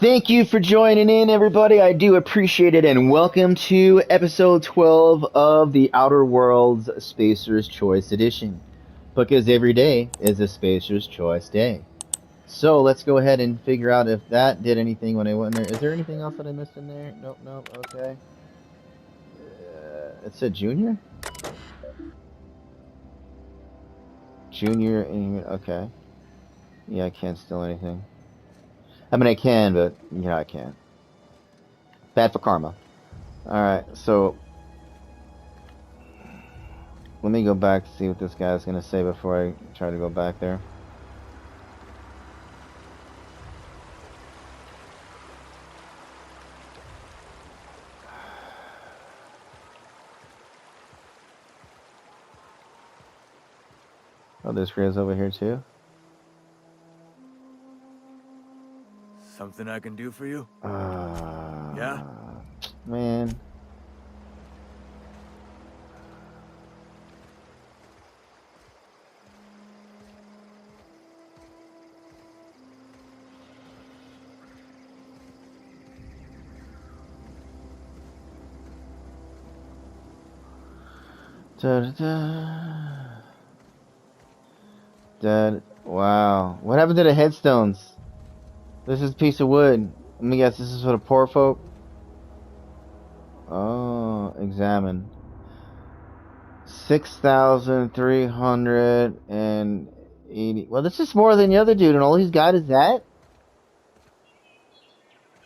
Thank you for joining in, everybody. I do appreciate it, and welcome to episode 12 of the Outer Worlds Spacer's Choice Edition. Because every day is a Spacer's Choice day. So let's go ahead and figure out if that did anything when I went in there. Is there anything else that I missed in there? Nope, nope, okay. It said Junior? Junior, okay. Yeah, I can't steal anything. I mean, I can, but, I can't. Bad for karma. Alright, so let me go back to see what this guy's gonna say before I try to go back there. Oh, there's Grizz over here too? Something I can do for you? Yeah? Yeah? Man. Da-da-da. Dead. Wow. What happened to the headstones? This is a piece of wood. Let me guess, this is for the poor folk? Oh, examine. 6,380. Well, this is more than the other dude, and all he's got is that?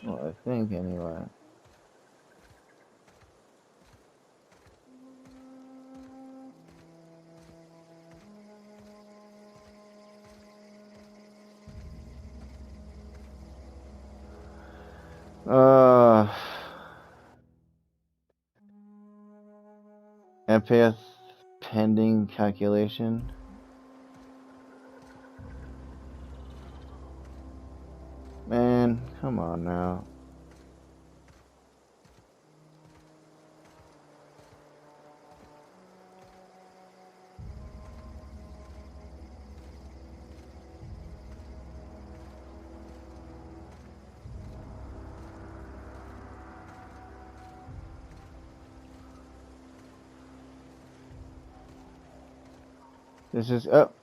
Well, I think, anyway. MPS pending calculation. Man, come on now. This is up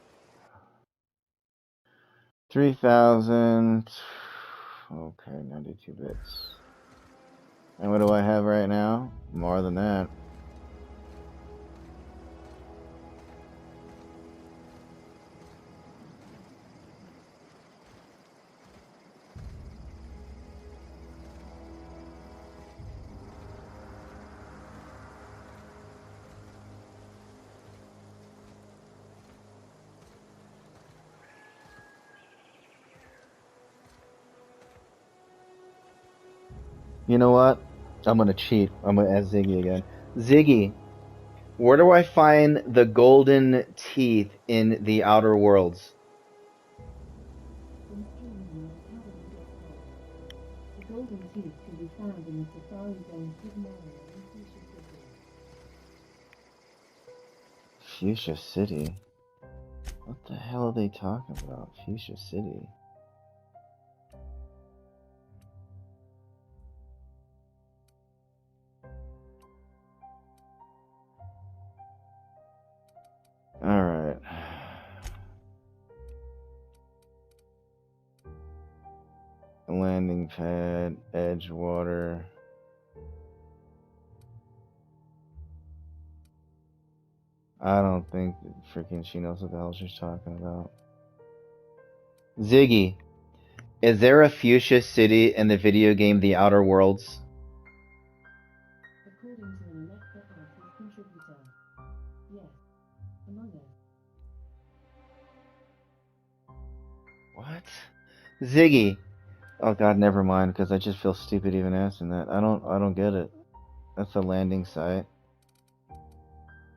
3,000. Okay, 92 bits. And what do I have right now? More than that. You know what? I'm gonna cheat. I'm gonna ask Ziggy again. Ziggy, where do I find the golden teeth in the Outer Worlds? The golden teeth can be found in the Safari Zone's hidden area in Fuchsia City. Fuchsia City? What the hell are they talking about? Fuchsia City? Alright. Landing pad, Edgewater. I don't think freaking she knows what the hell she's talking about. Ziggy, is there a Fuchsia City in the video game The Outer Worlds? According to an Alexa Artist contributor. Yes. Among Us. What? Ziggy. Oh god, never mind, because I just feel stupid even asking that. I don't get it. That's a landing site.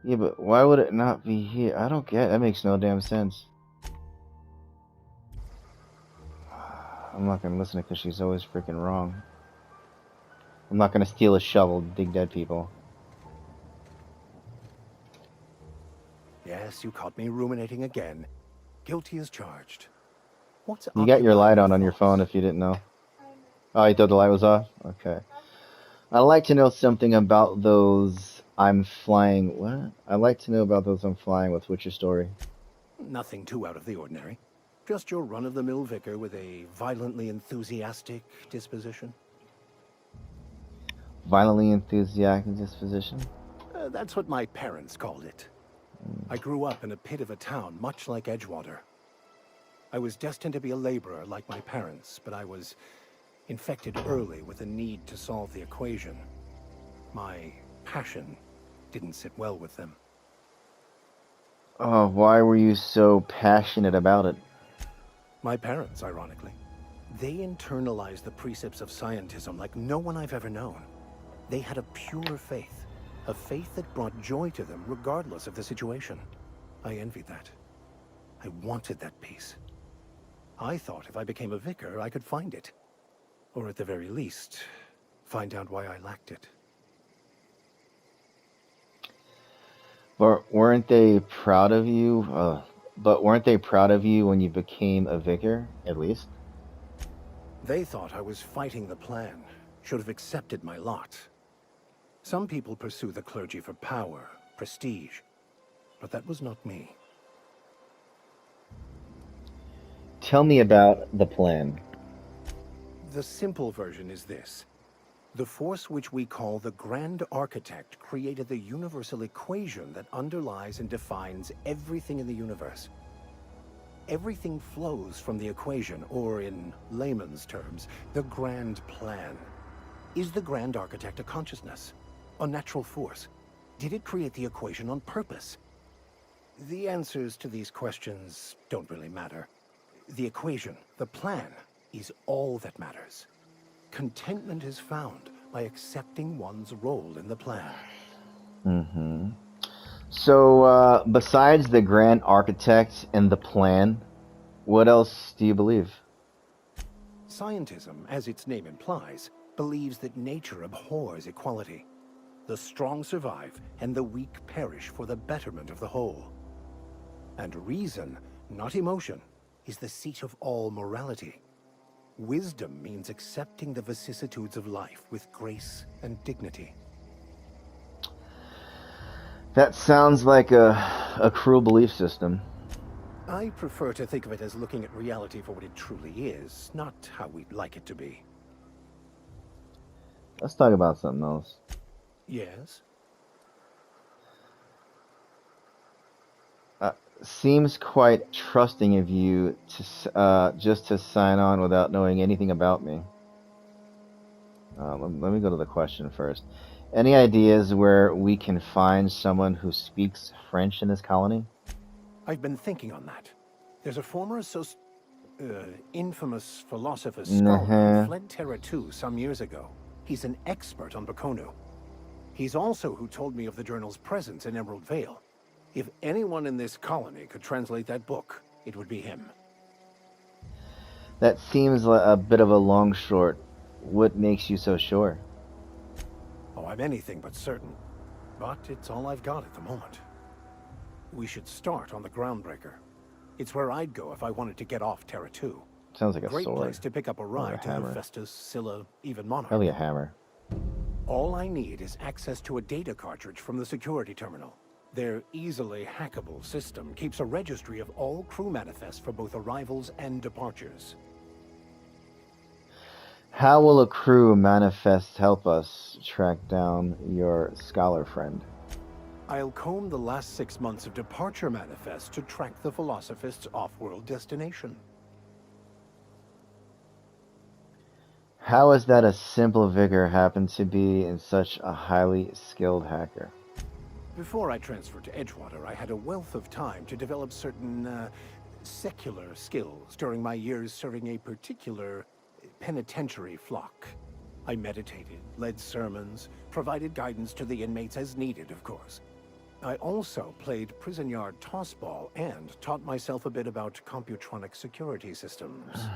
Yeah, but why would it not be here? I don't get it. That makes no damn sense. I'm not gonna listen to her because she's always freaking wrong. I'm not gonna steal a shovel to dig dead people. Yes, you caught me ruminating again. Guilty as charged. What's You got your light occupying on your thoughts? phone if you didn't know. Oh, you thought the light was off? Okay. I'd like to know something about those I'm flying. What? I'd like to know about those I'm flying with. What's your story? Nothing too out of the ordinary. Just your run-of-the-mill vicar with a violently enthusiastic disposition. Violently enthusiastic disposition? That's what my parents called it. I grew up in a pit of a town much like Edgewater. I was destined to be a laborer like my parents, but I was infected early with a need to solve the equation. My passion didn't sit well with them. Oh, why were you so passionate about it? My parents, ironically. They internalized the precepts of scientism like no one I've ever known. They had a pure faith, a faith that brought joy to them regardless of the situation. I envied that. I wanted that peace. I thought if I became a vicar, I could find it. Or at the very least, find out why I lacked it. But weren't they proud of you? But weren't they proud of you when you became a vicar, at least? They thought I was fighting the plan, should have accepted my lot. Some people pursue the clergy for power, prestige, but that was not me. Tell me about the plan. The simple version is this. The force which we call the Grand Architect created the universal equation that underlies and defines everything in the universe. Everything flows from the equation, or in layman's terms, the grand plan. Is the Grand Architect a consciousness? A natural force? Did it create the equation on purpose? The answers to these questions don't really matter. The equation, the plan, is all that matters. Contentment is found by accepting one's role in the plan. Mm-hmm. So, besides the Grand Architect and the plan, what else do you believe? Scientism, as its name implies, believes that nature abhors equality. The strong survive, and the weak perish for the betterment of the whole. And reason, not emotion, is the seat of all morality. Wisdom means accepting the vicissitudes of life with grace and dignity. That sounds like a cruel belief system. I prefer to think of it as looking at reality for what it truly is, not how we'd like it to be. Let's talk about something else. Yes? Seems quite trusting of you to just to sign on without knowing anything about me. Let me go to the question first. Any ideas where we can find someone who speaks French in this colony? I've been thinking on that. There's a former infamous philosopher scholar who Uh-huh. fled Terra 2 some years ago. He's an expert on Baconu. He's also who told me of the journal's presence in Emerald Vale. If anyone in this colony could translate that book, it would be him. That seems like a bit of a long short. What makes you so sure? Oh, I'm anything but certain. But it's all I've got at the moment. We should start on the Groundbreaker. It's where I'd go if I wanted to get off Terra 2. Sounds like a Great sword. place to pick up a Or a ride to hammer. Hephaestus, Scylla, even Monarch. Probably a hammer. All I need is access to a data cartridge from the security terminal. Their easily hackable system keeps a registry of all crew manifests for both arrivals and departures. How will a crew manifest help us track down your scholar friend? I'll comb the last 6 months of departure manifests to track the Philosophist's off-world destination. How is that a simple vicar happened to be in such a highly skilled hacker? Before I transferred to Edgewater, I had a wealth of time to develop certain, secular skills during my years serving a particular penitentiary flock. I meditated, led sermons, provided guidance to the inmates as needed, of course. I also played prison yard tossball and taught myself a bit about computronic security systems.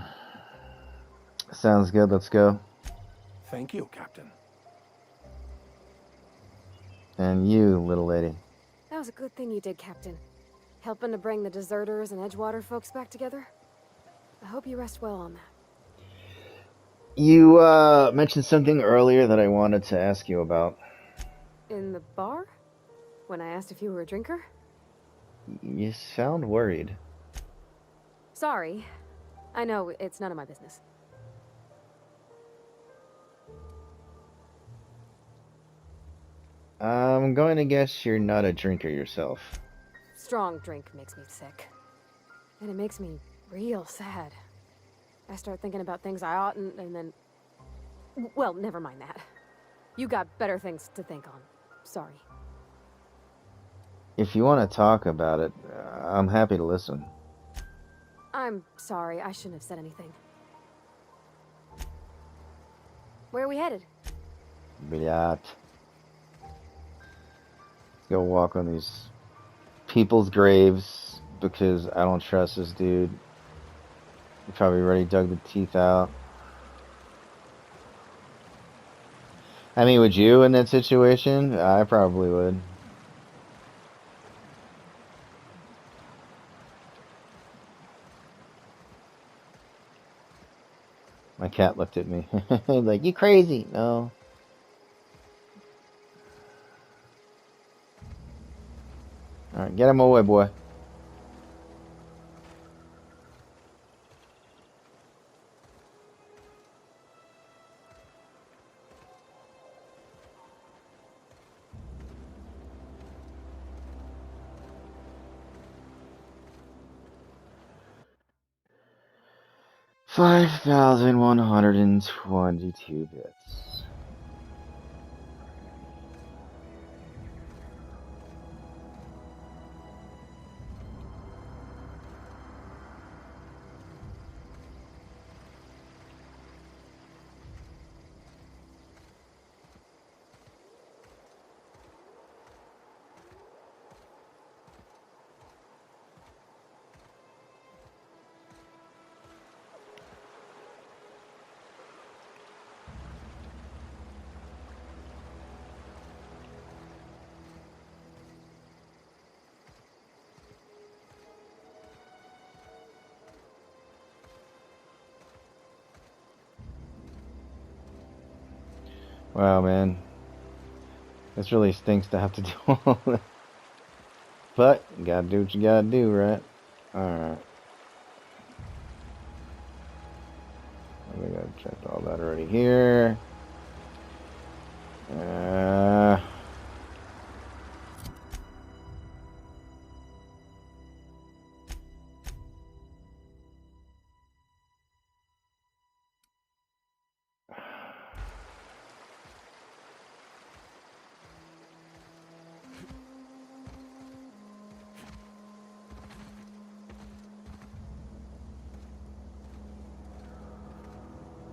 Sounds good, let's go. Thank you, Captain. And you, little lady. That was a good thing you did, Captain. Helping to bring the deserters and Edgewater folks back together. I hope you rest well on that. You mentioned something earlier that I wanted to ask you about. In the bar? When I asked if you were a drinker? You sound worried. Sorry. I know, it's none of my business. I'm going to guess you're not a drinker yourself. Strong drink makes me sick. And it makes me real sad. I start thinking about things I oughtn't, and then... Well, never mind that. You got better things to think on. Sorry. If you want to talk about it, I'm happy to listen. I'm sorry, I shouldn't have said anything. Where are we headed? Bliat. Go walk on these people's graves because I don't trust this dude. He probably already dug the teeth out. I mean, would you in that situation? I probably would. My cat looked at me like, you crazy. No. Alright, get him away, boy. $5,122 bits. Wow, man. This really stinks to have to do all that. But, you gotta do what you gotta do, right? Alright. I think I've checked all that already here.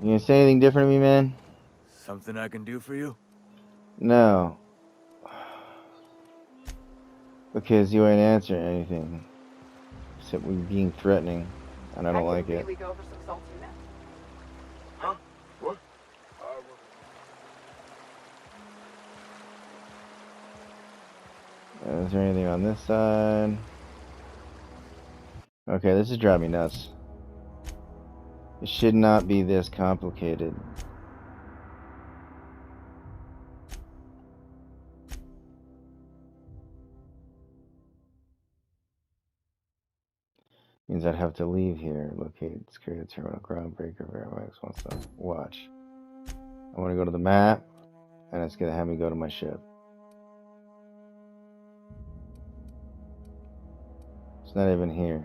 You gonna say anything different to me, man? Something I can do for you? No. Because you ain't answering anything. Except we being threatening. And I don't like it. Really go for some salty meth. Huh? What? Is there anything on this side? Okay, this is driving me nuts. It should not be this complicated. Means I'd have to leave here. Locate, secure the terminal, groundbreaker, verify one stuff. Watch. I want to go to the map, and it's gonna have me go to my ship. It's not even here.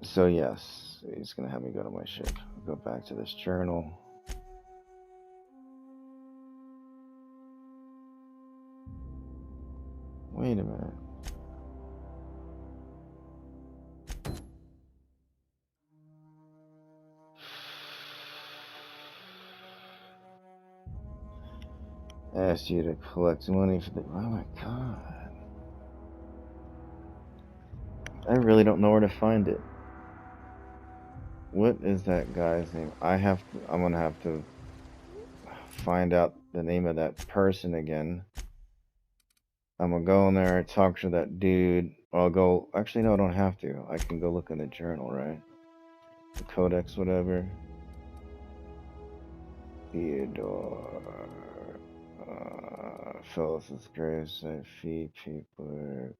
So yes, it's gonna have me go to my ship. I'll go back to this journal. Wait a minute. Asked you to collect money for the. Oh my god. I really don't know where to find it. What is that guy's name? I'm gonna have to find out the name of that person again. I'm gonna go in there, talk to that dude. I'll go. Actually, no, I don't have to. I can go look in the journal, right? The codex, whatever. Theodore. Phyllis's gravesite, feed people.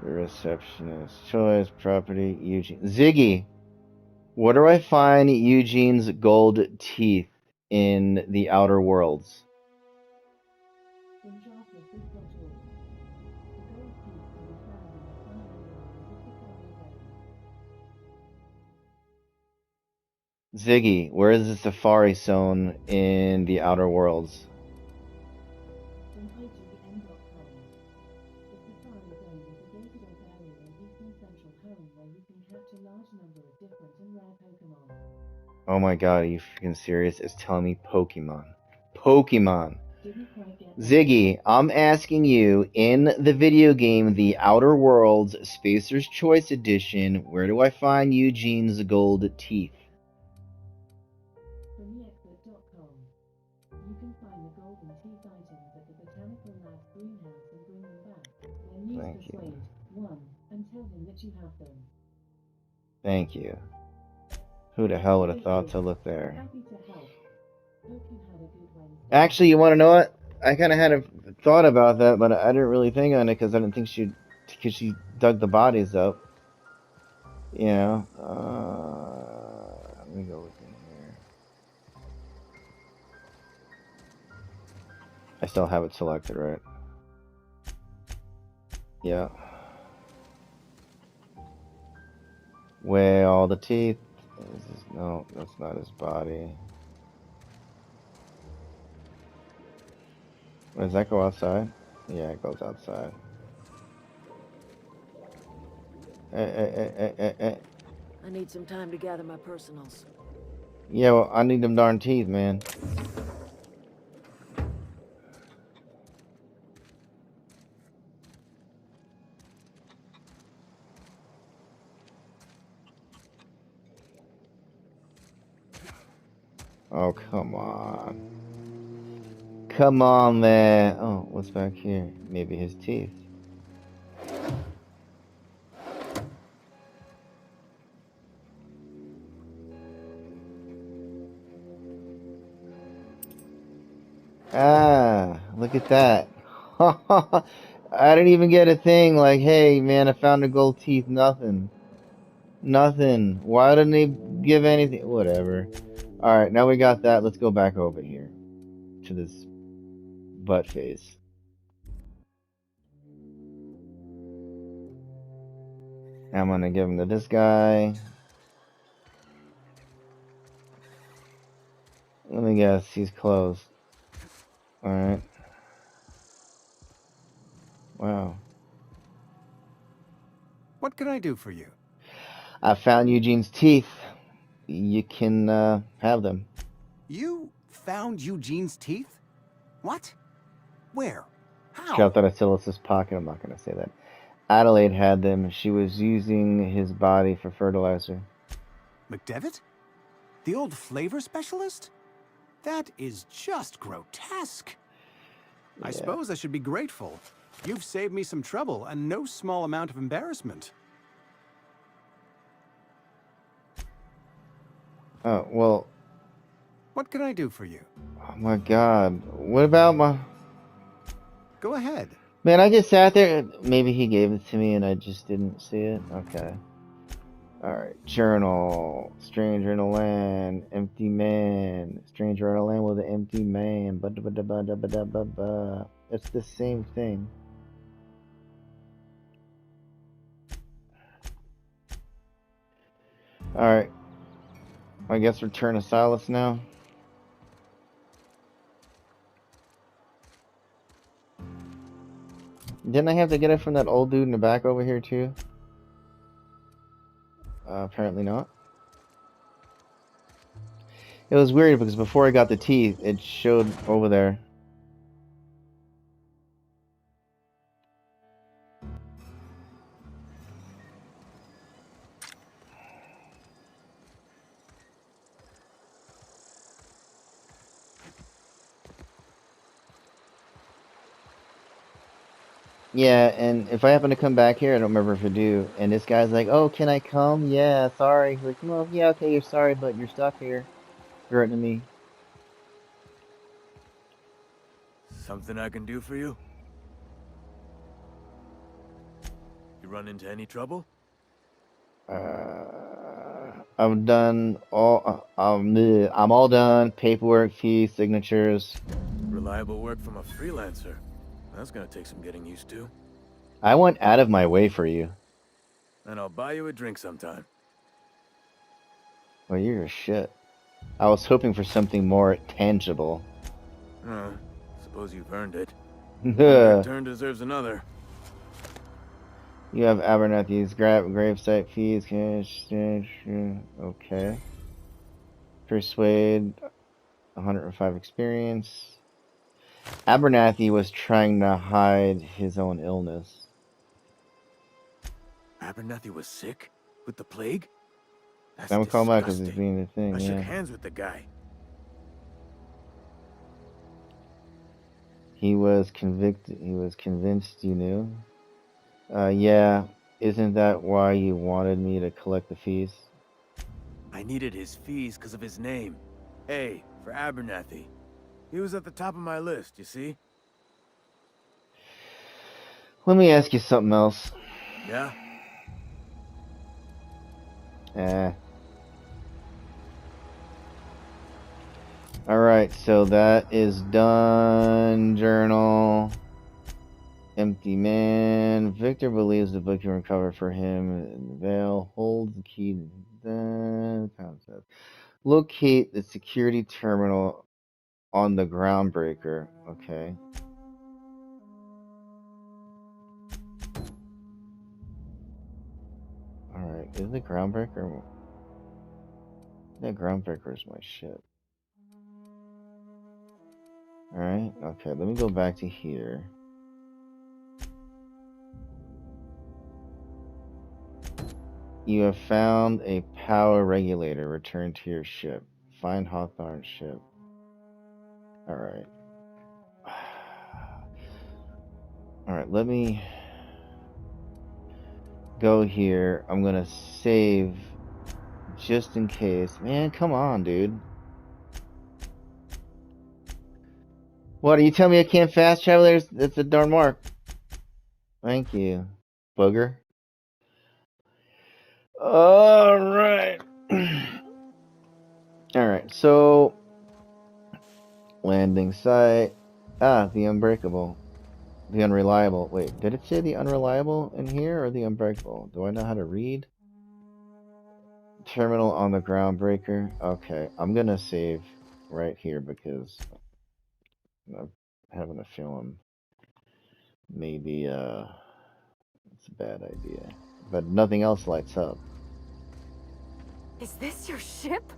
The receptionist. Choice, property, Eugene. Ziggy! Where do I find Eugene's gold teeth in the Outer Worlds? In jarflip.org. The gold teeth can be found in the Summer Zone. Ziggy, where is the Safari Zone in the Outer Worlds? From IGN.com. The Safari Zone is a gated off area in eastern central home where you can catch a large number of different and rare Pokemon. Oh my god, are you freaking serious? It's telling me Pokemon. Pokemon. Didn't quite get that. Ziggy, I'm asking you, in the video game The Outer Worlds Spacer's Choice Edition, where do I find Eugene's gold teeth? From theexpert.com. You can find the golden teeth items at the Botanical Labs greenhouse and bring them back. Then use Thank you. Persuade 1 and tell him that you have them. Thank you. Who the hell would have thought to look there? Happy to help. Hope you had a good Wednesday. Actually, you want to know what? I kind of had a thought about that, but I didn't really think on it because I didn't think because she dug the bodies up. You know. Let me go look in here. I still have it selected, right? Yeah. Where all the teeth? No, that's not his body. Does that go outside? Yeah, it goes outside. I need some time to gather my personals. Yeah, well, I need them darn teeth, man. Oh, come on. Come on, man. Oh, what's back here? Maybe his teeth. Ah, look at that. I didn't even get a thing like, hey, man, I found the gold teeth. Nothing. Nothing. Why didn't he give anything? Whatever. Alright, now we got that. Let's go back over here to this butt face. I'm gonna give him to this guy. Let me guess, he's closed. Alright. Wow. What can I do for you? I found Eugene's teeth. You can have them. You found Eugene's teeth? What? Where? How? Dropped out of Silas's pocket. I'm not gonna say that. Adelaide had them. She was using his body for fertilizer. McDevitt? The old flavor specialist? That is just grotesque. I Yeah. suppose I should be grateful. You've saved me some trouble and no small amount of embarrassment. Oh, well, What can I do for you? oh my god. What about my... Go ahead. Man, I just sat there. Maybe he gave it to me and I just didn't see it. Okay. Alright. Journal. Stranger in a land. Empty man. Stranger in a land with an empty man. Ba-da-ba-da-ba-da-ba-da-ba. It's the same thing. Alright. I guess return to Silas now. Didn't I have to get it from that old dude in the back over here too? Apparently not. It was weird because before I got the teeth, it showed over there. Yeah, and if I happen to come back here, I don't remember if I do, and this guy's like, "Oh, can I come?" Yeah, sorry. Like, well, yeah, okay, you're sorry, but you're stuck here. You're hurting me. Something I can do for you? You run into any trouble? I've done all. I'm all done. Paperwork, fees, signatures. Reliable work from a freelancer. That's gonna take some getting used to. I went out of my way for you. And I'll buy you a drink sometime. Well, you're a shit. I was hoping for something more tangible. Suppose you've earned it. One good turn deserves another. You have Abernathy's gravesite fees, cash, okay. Persuade, 105 experience. Abernathy was trying to hide his own illness. Abernathy was sick? With the plague? That's I'm calling out because he's disgusting. being the thing, I shook yeah. hands with the guy. He was convicted. He was convinced you knew. Yeah. Isn't that why you wanted me to collect the fees? I needed his fees because of his name. A, for Abernathy. He was at the top of my list, you see? Let me ask you something else. Yeah? Alright, so that is done. Journal. Empty man. Victor believes the book you recovered for him in the veil holds the key to the concept. Locate the security terminal on the groundbreaker. Okay. Alright, is the groundbreaker? That groundbreaker is my shit. Alright, okay, let me go back to here. You have found a power regulator. Return to your ship. Find Hawthorne's ship. Alright. Alright, let me go here. I'm gonna save just in case. Man, come on, dude. What, are you telling me I can't fast travel there? That's a darn mark. Thank you, booger. Alright. Alright, so landing site. Ah, the unbreakable. The unreliable. Wait, did it say the unreliable in here or the unbreakable? Do I know how to read? Terminal on the groundbreaker. Okay, I'm gonna save right here because I'm having a feeling maybe it's a bad idea. But nothing else lights up. Is this your ship?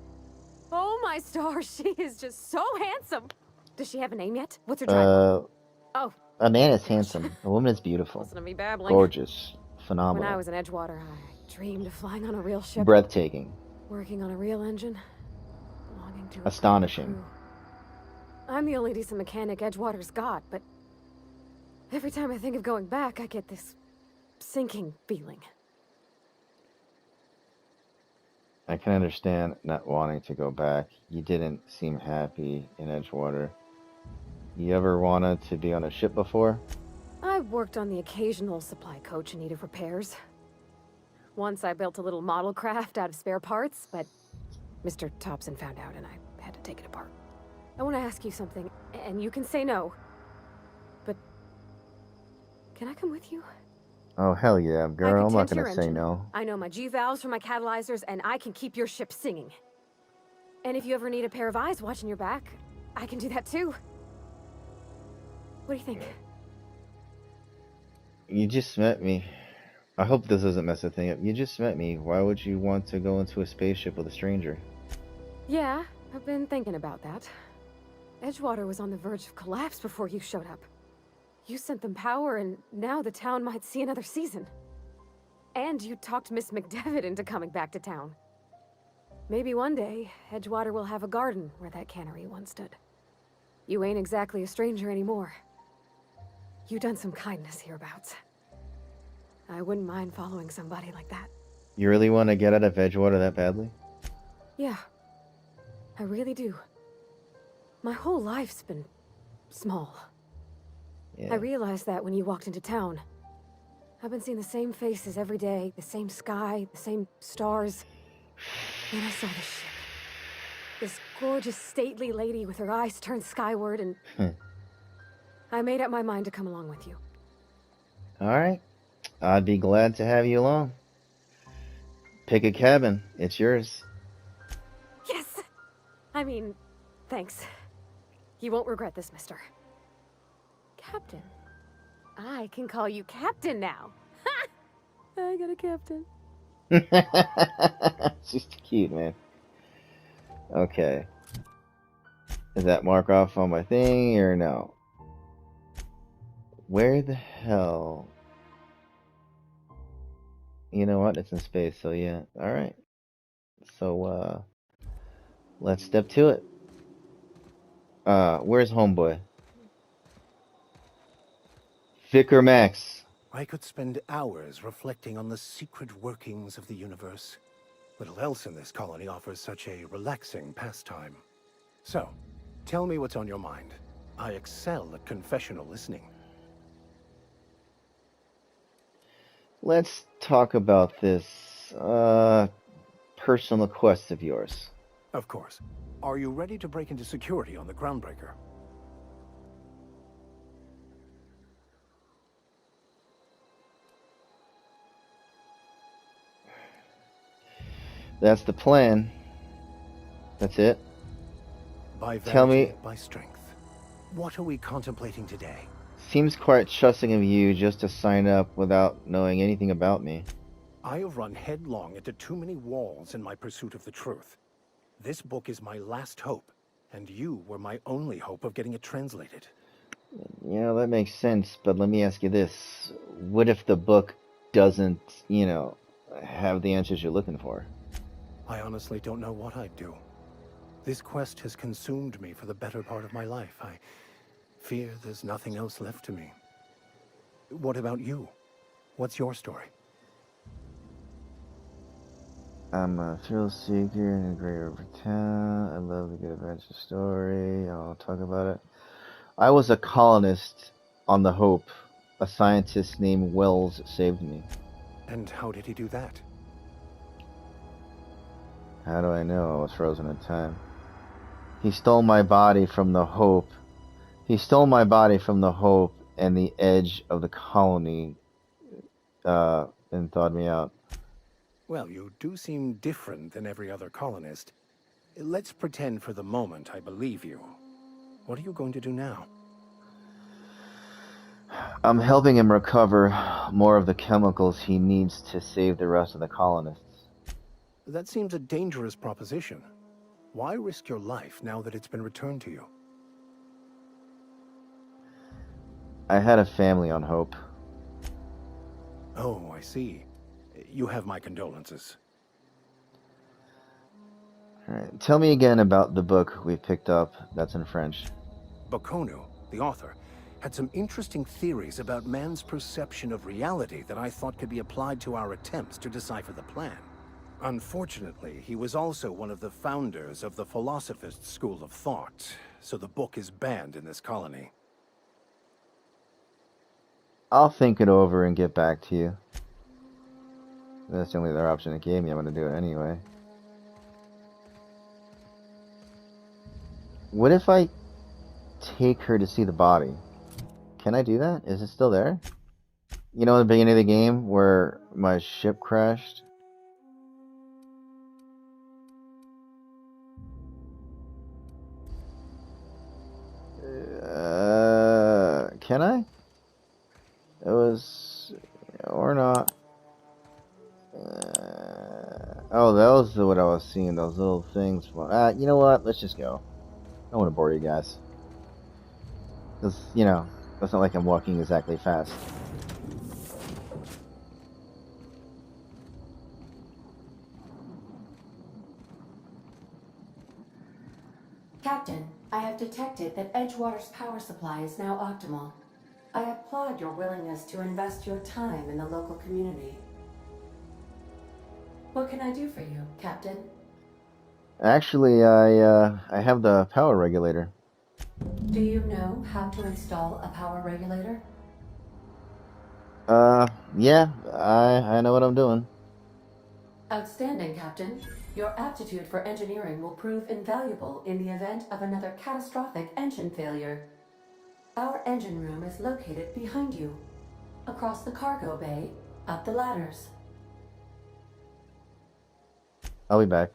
Oh my stars, she is just so handsome. Does she have a name yet? What's her driver? Oh. A man is handsome. A woman is beautiful. Listen to me babbling. Gorgeous. Phenomenal. When I was in Edgewater, I dreamed of flying on a real ship. Breathtaking. Working on a real engine. Belonging to a astonishing. crew. I'm the only decent mechanic Edgewater's got, but every time I think of going back, I get this sinking feeling. I can understand not wanting to go back. You didn't seem happy in Edgewater. You ever wanted to be on a ship before? I worked on the occasional supply coach in need of repairs. Once I built a little model craft out of spare parts, but Mr. Thompson found out and I had to take it apart. I want to ask you something, and you can say no, but can I come with you? Oh, hell yeah, girl. I'm not your gonna say engine. no. I know my G-valves for my catalyzers, and I can keep your ship singing. And if you ever need a pair of eyes watching your back, I can do that too. What do you think? You just met me. I hope this doesn't mess the thing up. You just met me. Why would you want to go into a spaceship with a stranger? Yeah, I've been thinking about that. Edgewater was on the verge of collapse before you showed up. You sent them power, and now the town might see another season. And you talked Miss McDevitt into coming back to town. Maybe one day, Edgewater will have a garden where that cannery once stood. You ain't exactly a stranger anymore. You done some kindness hereabouts. I wouldn't mind following somebody like that. You really want to get out of Edgewater that badly? Yeah, I really do. My whole life's been small. Yeah. I realized that when you walked into town. I've been seeing the same faces every day, the same sky, the same stars. Then I saw this ship. This gorgeous, stately lady with her eyes turned skyward, and I made up my mind to come along with you. All right. I'd be glad to have you along. Pick a cabin. It's yours. Yes! I mean, thanks. You won't regret this, mister. Captain. I can call you Captain now. Ha! I got a captain. She's cute, man. Okay. Is that mark off on my thing or no? Where the hell? You know what? It's in space, so yeah. Alright. So, let's step to it. Where's homeboy? Vicar Max. I could spend hours reflecting on the secret workings of the universe. Little else in this colony offers such a relaxing pastime. So, tell me what's on your mind. I excel at confessional listening. Let's talk about this, personal quest of yours. Of course. Are you ready to break into security on the Groundbreaker? That's the plan. That's it. By Tell me- vanity, by strength. What are we contemplating today? Seems quite trusting of you just to sign up without knowing anything about me. I have run headlong into too many walls in my pursuit of the truth. This book is my last hope, and you were my only hope of getting it translated. You know, that makes sense, but let me ask you this. What if the book doesn't, have the answers you're looking for? I honestly don't know what I'd do. This quest has consumed me for the better part of my life. I fear there's nothing else left to me. What about you? What's your story? I'm a thrill seeker in a great over town. I love a good adventure story. I'll talk about it. I was a colonist on the Hope. A scientist named Wells saved me. And how did he do that? How do I know? I was frozen in time. He stole my body from the Hope. He stole my body from the Hope and the edge of the colony, and thawed me out. Well, you do seem different than every other colonist. Let's pretend for the moment I believe you. What are you going to do now? I'm helping him recover more of the chemicals he needs to save the rest of the colonists. That seems a dangerous proposition. Why risk your life now that it's been returned to you? I had a family on Hope. Oh, I see. You have my condolences. Alright, tell me again about the book we picked up that's in French. Bakonu, the author, had some interesting theories about man's perception of reality that I thought could be applied to our attempts to decipher the plan. Unfortunately, he was also one of the founders of the Philosophist school of thought, so the book is banned in this colony. I'll think it over and get back to you. That's the only other option it gave me. I'm gonna do it anyway. What if I take her to see the body? Can I do that? Is it still there? You know, at the beginning of the game where my ship crashed? Can I? It was... or not. Oh, that was what I was seeing, those little things. You know what? Let's just go. I don't want to bore you guys. Because, it's not like I'm walking exactly fast. Captain, I have detected that Edgewater's power supply is now optimal. I applaud your willingness to invest your time in the local community. What can I do for you, Captain? Actually, I have the power regulator. Do you know how to install a power regulator? Yeah, I know what I'm doing. Outstanding, Captain. Your aptitude for engineering will prove invaluable in the event of another catastrophic engine failure. Our engine room is located behind you, across the cargo bay, up the ladders. I'll be back.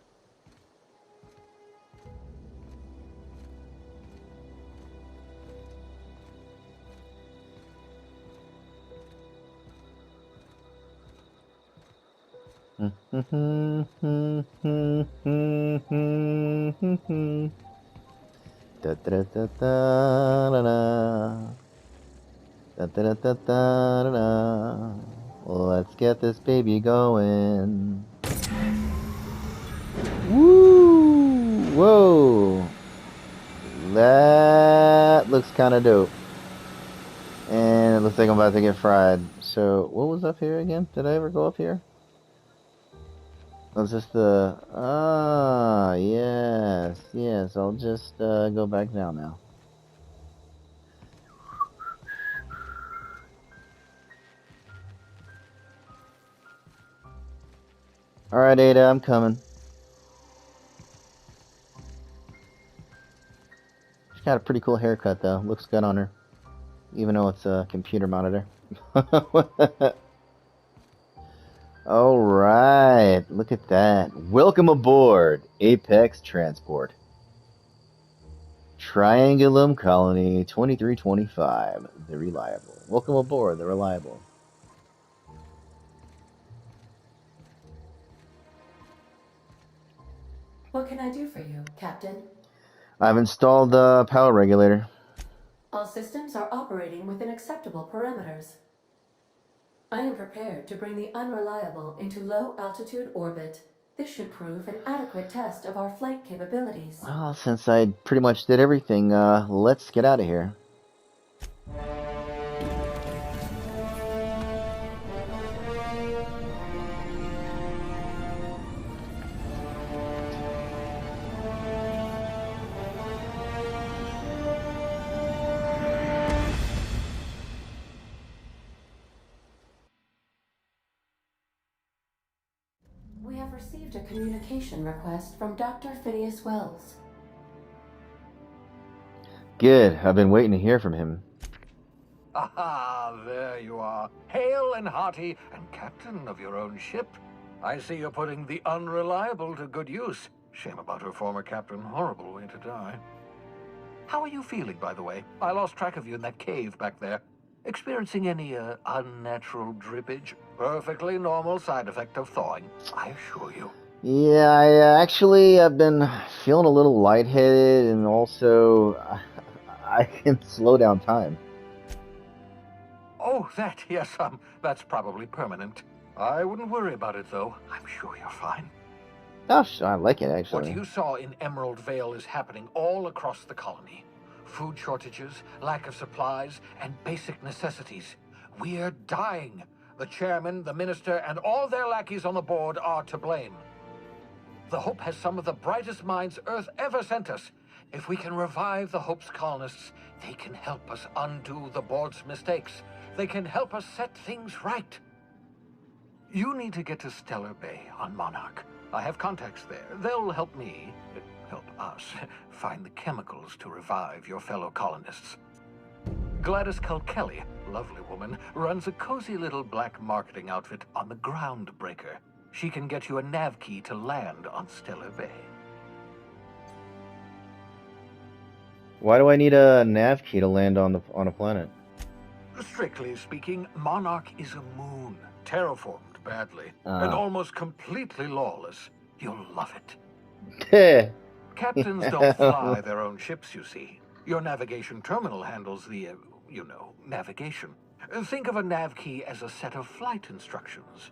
Da da da da da da. Da da da da da da. Let's get this baby going. Woo! Whoa! That looks kind of dope. And it looks like I'm about to get fried. So, what was up here again? Did I ever go up here? Was this the... Ah, yes. Yes, I'll just go back down now. Alright, Ada, I'm coming. She's got a pretty cool haircut, though. Looks good on her. Even though it's a computer monitor. Alright, look at that. Welcome aboard, Apex Transport. Triangulum Colony 2325, the Reliable. Welcome aboard, the Reliable. What can I do for you, Captain? I've installed the power regulator. All systems are operating within acceptable parameters. I am prepared to bring the Unreliable into low-altitude orbit. This should prove an adequate test of our flight capabilities. Well, since I pretty much did everything, let's get out of here. We have received a communication request from Dr. Phineas Wells. Good, I've been waiting to hear from him. Aha, there you are. Hale and hearty, and captain of your own ship. I see you're putting the Unreliable to good use. Shame about her former captain. Horrible way to die. How are you feeling, by the way? I lost track of you in that cave back there. Experiencing any, unnatural drippage? Perfectly normal side effect of thawing, I assure you. Yeah, I've been feeling a little lightheaded, and also I can slow down time. Oh, that, yes, that's probably permanent. I wouldn't worry about it, though. I'm sure you're fine. Gosh, I like it, actually. What you saw in Emerald Vale is happening all across the colony. Food shortages, lack of supplies, and basic necessities. We're dying. The chairman, the minister, and all their lackeys on the board are to blame. The Hope has some of the brightest minds Earth ever sent us. If we can revive the Hope's colonists, they can help us undo the board's mistakes. They can help us set things right. You need to get to Stellar Bay on Monarch. I have contacts there. They'll help me, help us, find the chemicals to revive your fellow colonists. Gladys Kelly, lovely woman, runs a cozy little black marketing outfit on the Groundbreaker. She can get you a nav key to land on Stellar Bay. Why do I need a nav key to land on a planet? Strictly speaking, Monarch is a moon, terraformed badly, and almost completely lawless. You'll love it. Captains don't fly their own ships, you see. Your navigation terminal handles the, navigation. Think of a nav key as a set of flight instructions.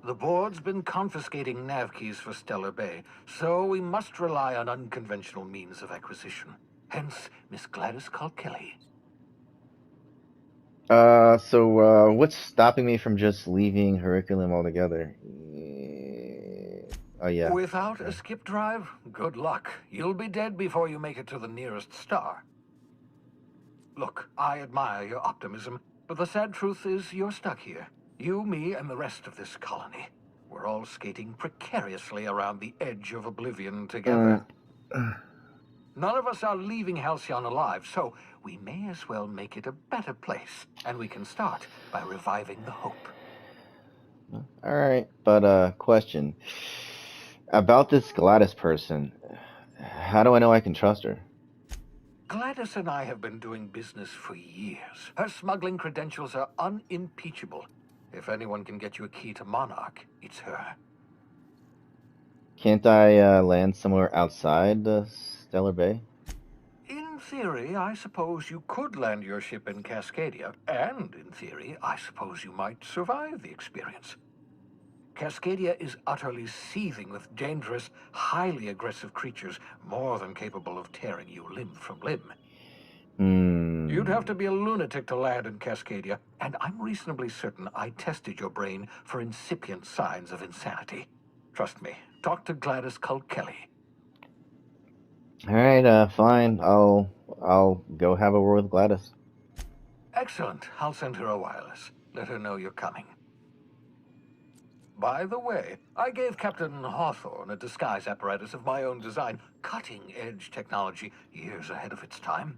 The board's been confiscating nav keys for Stellar Bay, so we must rely on unconventional means of acquisition. Hence, Miss Gladys Kelly. What's stopping me from just leaving Herculum altogether? Oh yeah. Without a Okay. skip drive, good luck. You'll be dead before you make it to the nearest star. Look, I admire your optimism, but the sad truth is you're stuck here. You, me, and the rest of this colony. We're all skating precariously around the edge of oblivion together. Uh, None of us are leaving Halcyon alive, so we may as well make it a better place. And we can start by reviving the hope. all right, but question about this Gladys person. How do I know I can trust her? Gladys and I have been doing business for years. Her smuggling credentials are unimpeachable. If anyone can get you a key to Monarch, it's her. Can't I land somewhere outside the Stellar Bay? In theory, I suppose you could land your ship in Cascadia, and in theory, I suppose you might survive the experience. Cascadia is utterly seething with dangerous, highly aggressive creatures, more than capable of tearing you limb from limb. You'd have to be a lunatic to land in Cascadia, and I'm reasonably certain I tested your brain for incipient signs of insanity. Trust me, talk to Gladys Kelly. All right, fine. I'll go have a word with Gladys. Excellent. I'll send her a wireless. Let her know you're coming. By the way, I gave Captain Hawthorne a disguise apparatus of my own design, cutting-edge technology years ahead of its time.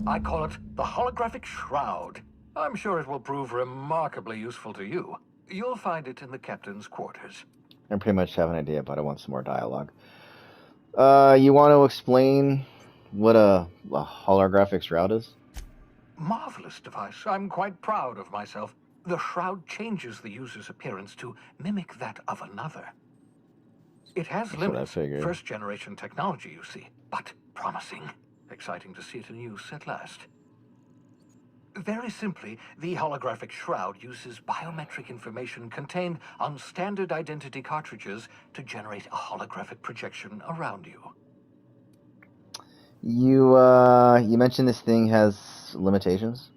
I call it the holographic shroud. I'm sure it will prove remarkably useful to you. You'll find it in the captain's quarters. I pretty much have an idea, but I want some more dialogue. You want to explain what a holographic shroud is? Marvelous device. I'm quite proud of myself. The shroud changes the user's appearance to mimic that of another. It has That's what I limits. figured. First-generation technology, you see, but promising. Exciting to see it in use at last. Very simply, the holographic shroud uses biometric information contained on standard identity cartridges to generate a holographic projection around you. You mentioned this thing has limitations?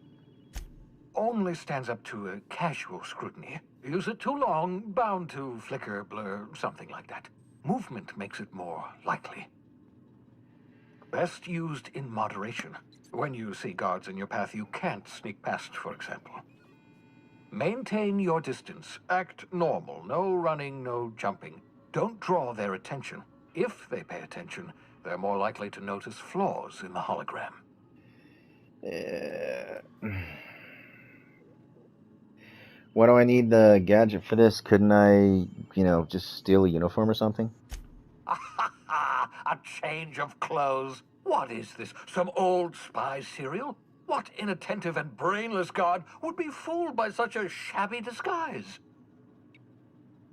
Only stands up to a casual scrutiny. Use it too long, bound to flicker, blur, something like that. Movement makes it more likely. Best used in moderation. When you see guards in your path you can't sneak past, for example. Maintain your distance. Act normal. No running, no jumping. Don't draw their attention. If they pay attention, they're more likely to notice flaws in the hologram. Why do I need the gadget for this? Couldn't I, just steal a uniform or something? A change of clothes. What is this? Some old spy serial? What inattentive and brainless guard would be fooled by such a shabby disguise?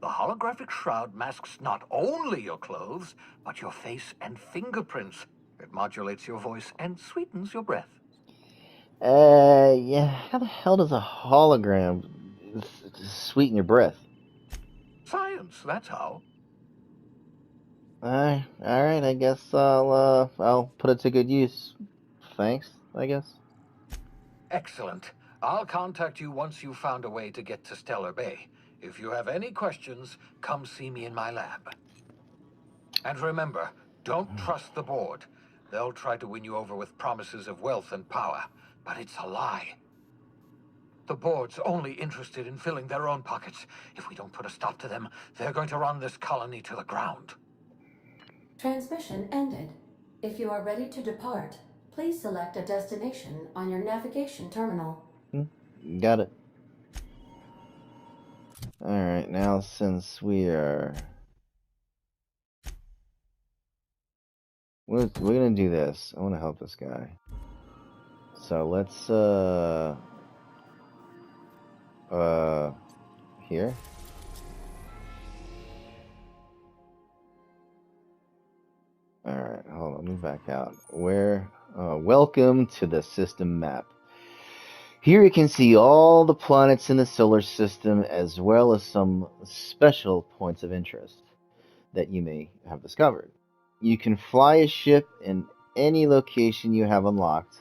The holographic shroud masks not only your clothes, but your face and fingerprints. It modulates your voice and sweetens your breath. Yeah, how the hell does a hologram sweeten your breath? Science, that's how. Alright, I guess I'll put it to good use. Thanks, I guess. Excellent. I'll contact you once you've found a way to get to Stellar Bay. If you have any questions, come see me in my lab. And remember, don't trust the board. They'll try to win you over with promises of wealth and power, but it's a lie. The board's only interested in filling their own pockets. If we don't put a stop to them, they're going to run this colony to the ground. Transmission ended. If you are ready to depart, please select a destination on your navigation terminal. Got it. Alright, now since we're gonna do this. I wanna help this guy. So let's here. Alright, hold on, let me back out. Welcome to the system map. Here you can see all the planets in the solar system as well as some special points of interest that you may have discovered. You can fly a ship in any location you have unlocked.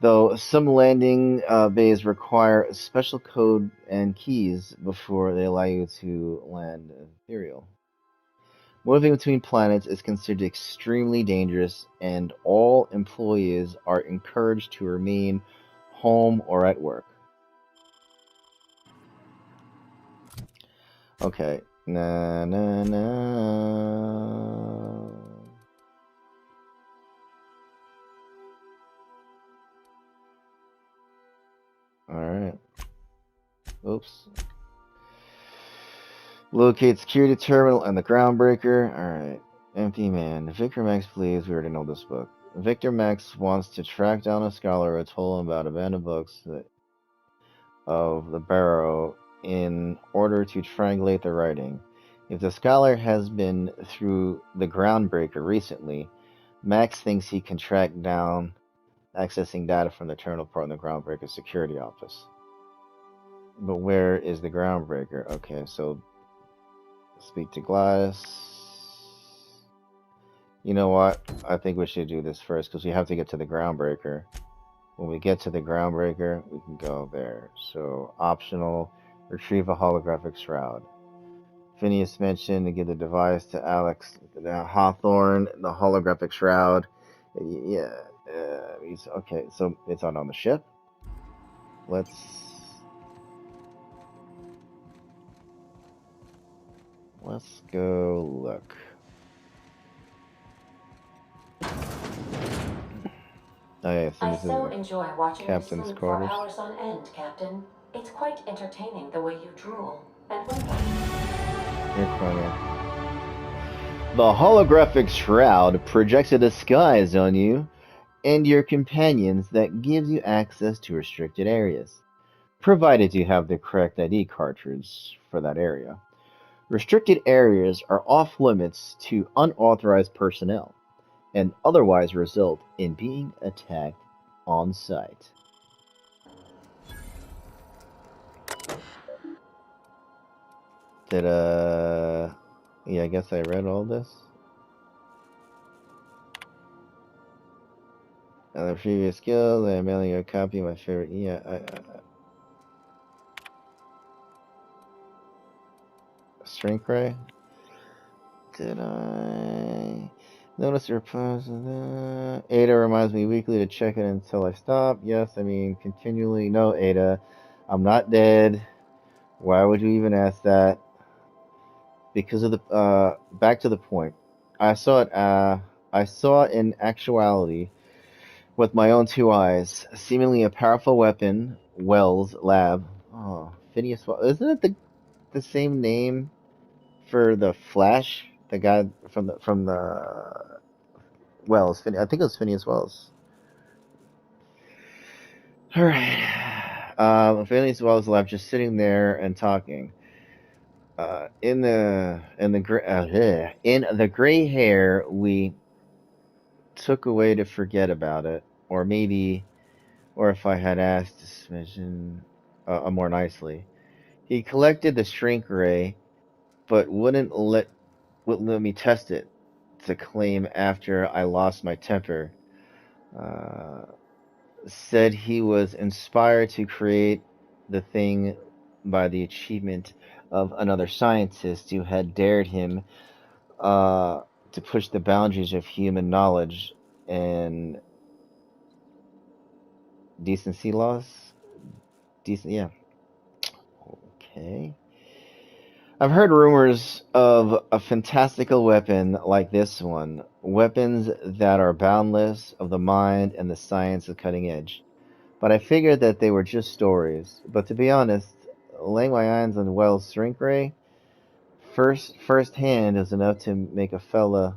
Though some landing bays require a special code and keys before they allow you to land ethereal. Moving between planets is considered extremely dangerous, and all employees are encouraged to remain home or at work. Okay. Na na na. Alright. Oops. Locate security terminal and the groundbreaker. Alright. Empty man. Victor Max, please. We already know this book. Victor Max wants to track down a scholar who told him about abandoned books of the Barrow in order to triangulate the writing. If the scholar has been through the groundbreaker recently, Max thinks he can track down accessing data from the terminal part in the groundbreaker security office. But where is the groundbreaker? Okay, so speak to Gladys. You know what? I think we should do this first because we have to get to the groundbreaker. When we get to the groundbreaker, we can go there. So, optional, retrieve a holographic shroud. Phineas mentioned to give the device to Alex Hawthorne, the holographic shroud. Yeah, okay, so it's on the ship. Let's go look. Oh, yeah, so I this is so the enjoy watching you captain's sleep for quarters. hours on end, Captain. It's quite entertaining the way you drool and whimper. You're funny. The holographic shroud projects a disguise on you and your companions that gives you access to restricted areas, provided you have the correct ID cartridge for that area. Restricted areas are off limits to unauthorized personnel and otherwise result in being attacked on sight. Yeah, I guess I read all this. The previous skills, I'm mailing you a copy of my favorite. Yeah, Strength Ray. Did I notice your post? Ada reminds me weekly to check it until I stop. Yes, I mean continually. No, Ada, I'm not dead. Why would you even ask that? Because of the back to the point. I saw it. I saw it in actuality with my own two eyes. Seemingly a powerful weapon. Wells Lab. Oh, Phineas. Isn't it the same name for the Flash? The guy from the Wells. I think it was Phineas Wells. All right. Phineas Wells Lab just sitting there and talking. In the gray hair we took away to forget about it, or maybe, or if I had asked to mention more nicely, he collected the shrink ray, but wouldn't let me test it to claim after I lost my temper. Uh, Said he was inspired to create the thing by the achievement of another scientist who had dared him to push the boundaries of human knowledge and decency laws. Decent, yeah. Okay. I've heard rumors of a fantastical weapon like this one, weapons that are boundless of the mind and the science of cutting edge. But I figured that they were just stories. But to be honest, laying my eyes on Wells' shrink ray firsthand is enough to make a fella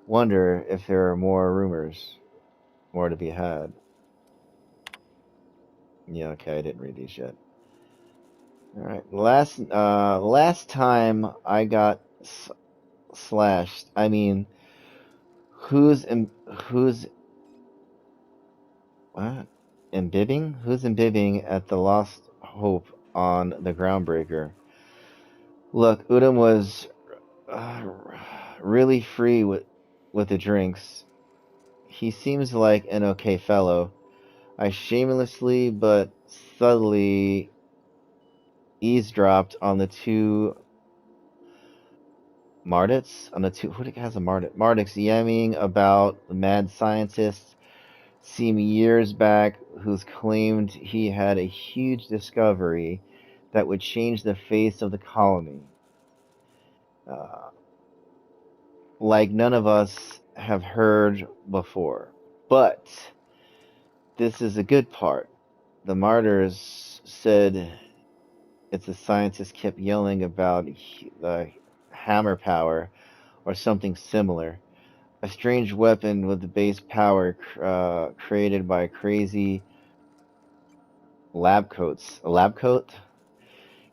wonder if there are more rumors, more to be had. Yeah, okay, I didn't read these yet. All right, last time I got slashed. I mean, who's what? Imbibing? Who's imbibing at the Lost Hope on the Groundbreaker? Look, Udom was uh, really free with the drinks. He seems like an okay fellow. I shamelessly but subtly eavesdropped on the two Mardits? On the two. Who has a Mardit? Mardix yamming about the mad scientists seen years back who's claimed he had a huge discovery that would change the face of the colony. Uh, like none of us have heard before. But this is a good part. The martyrs said it's the scientists kept yelling about the hammer power or something similar. A strange weapon with the base power created by crazy lab coats. A lab coat?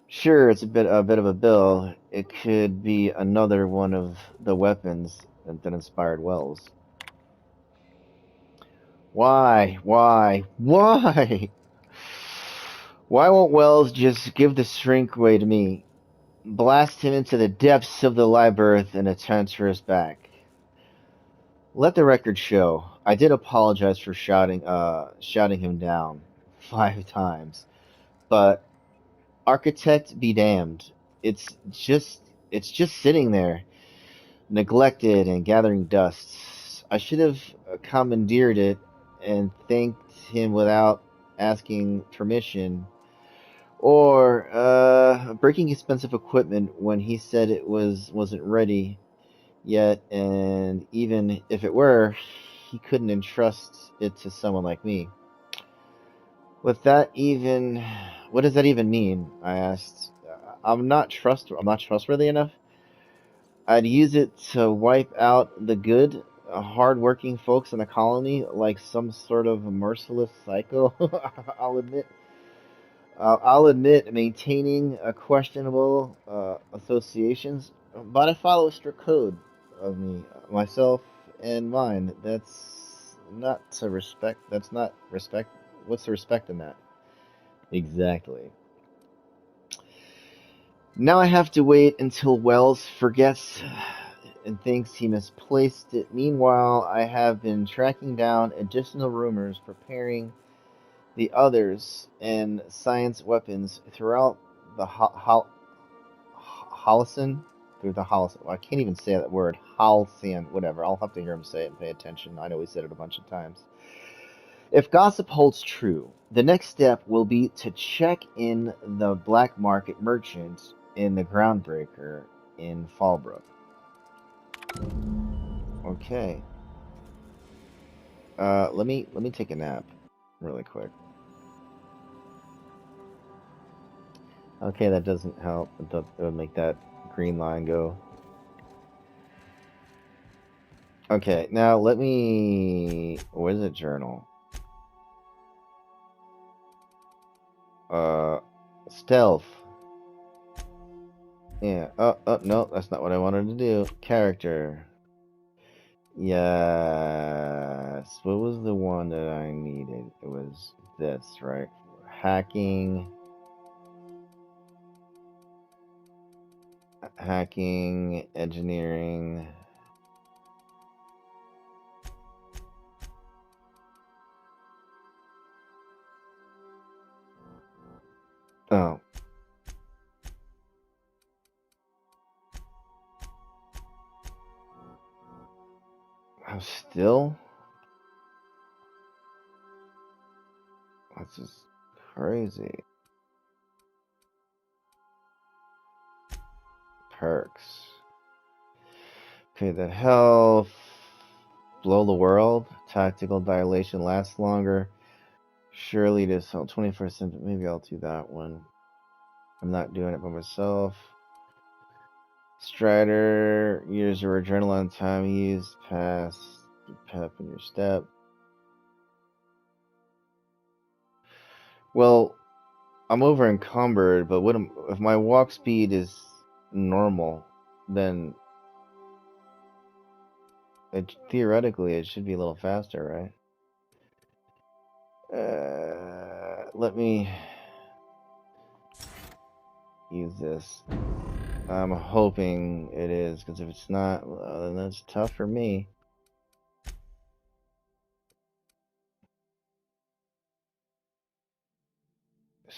Sure, it's a bit of a bill. It could be another one of the weapons that inspired Wells. Why? Why? Why? Why won't Wells just give the shrink ray to me? Blast him into the depths of the labyrinth and transfer us back. Let the record show. I did apologize for shouting him down 5 times, but architect be damned. It's just sitting there, neglected and gathering dust. I should have commandeered it and thanked him without asking permission, or breaking expensive equipment when he said it wasn't ready yet, and even if it were, he couldn't entrust it to someone like me. With that even, what does that even mean? I asked. I'm not trustworthy enough. I'd use it to wipe out the good, hard-working folks in the colony like some sort of merciless psycho. I'll admit. I'll admit maintaining a questionable associations, but I follow a strict code of me, myself, and mine. That's not to respect. That's not respect. What's the respect in that? Exactly. Now I have to wait until Wells forgets and thinks he misplaced it. Meanwhile, I have been tracking down additional rumors, preparing the others, and science weapons throughout the Halcyon. Through the Halcyon. I can't even say that word. Halcyon. Whatever. I'll have to hear him say it and pay attention. I know he said it a bunch of times. If gossip holds true, the next step will be to check in the black market merchant in the Groundbreaker in Fallbrook. Okay. Let me take a nap really quick. Okay, that doesn't help. It would make that green line go. Okay, now let me. Where's the journal? Stealth. Yeah. No, that's not what I wanted to do. Character. Yes. What was the one that I needed? It was this, right? Hacking. Hacking, engineering. Oh. I'm still? That's just crazy. Perks. Okay, the health. Blow the world. Tactical dilation lasts longer. Surely this 21st century. Maybe I'll do that one. I'm not doing it by myself. Strider. Use your adrenaline time used. Pass. Pep in your step. Well, I'm over encumbered, but if my walk speed is normal, then theoretically it should be a little faster, right? Let me use this. I'm hoping it is, because if it's not, well, then that's tough for me.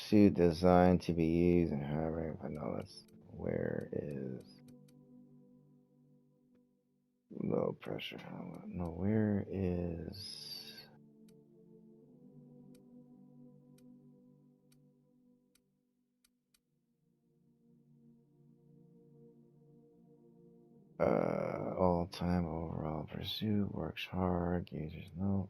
suit designed to be used in hovering. No, that's where is low pressure helmet. No, where is all time overall pursuit, works hard, users no.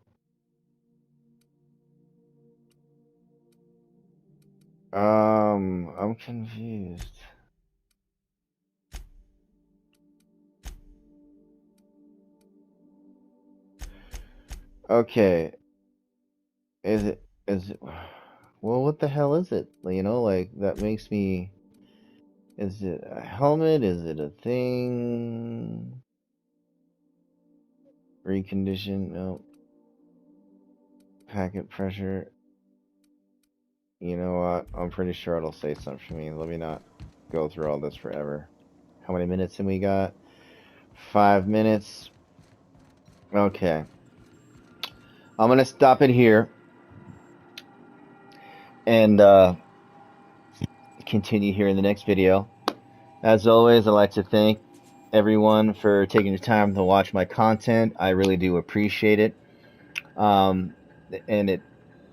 I'm confused. Okay. Is it well, what the hell is it? You know, like that makes me, is it a helmet? Is it a thing? Recondition? No. Packet pressure. You know what? I'm pretty sure it'll say something for me. Let me not go through all this forever. How many minutes have we got? 5 minutes. Okay. I'm gonna stop it here and continue here in the next video. As always, I'd like to thank everyone for taking the time to watch my content. I really do appreciate it. And it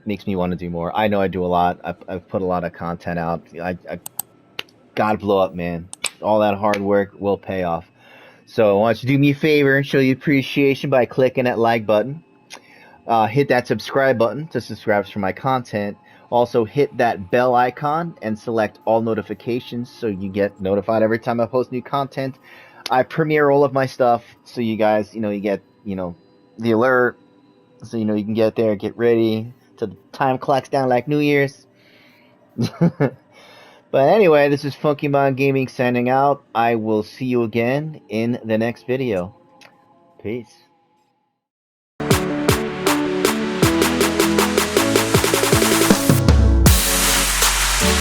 makes me want to do more. I know I do a lot. I've put a lot of content out. I gotta blow up, man. All that hard work will pay off. So I want you to do me a favor and show you appreciation by clicking that like button. Hit that subscribe button to subscribe for my content. Also hit that bell icon and select all notifications so you get notified every time I post new content. I premiere all of my stuff so you guys, you get, the alert. So, you can get there, get ready till the time clocks down like New Year's. But anyway, this is Funkymon Gaming signing out. I will see you again in the next video. Peace.